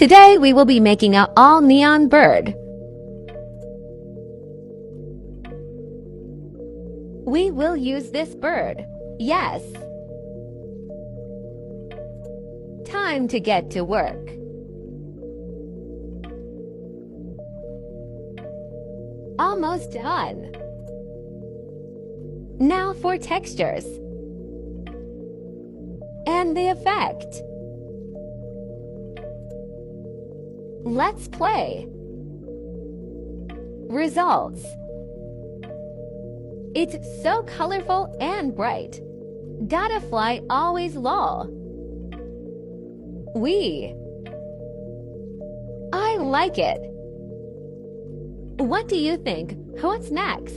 Today we will be making an all-neon bird. We will use this bird. Yes. Time to get to work. Almost done. Now for textures. And the effect. Let's play. Results. It's so colorful and bright. Datafly always lol. I like it. What do you think? What's next?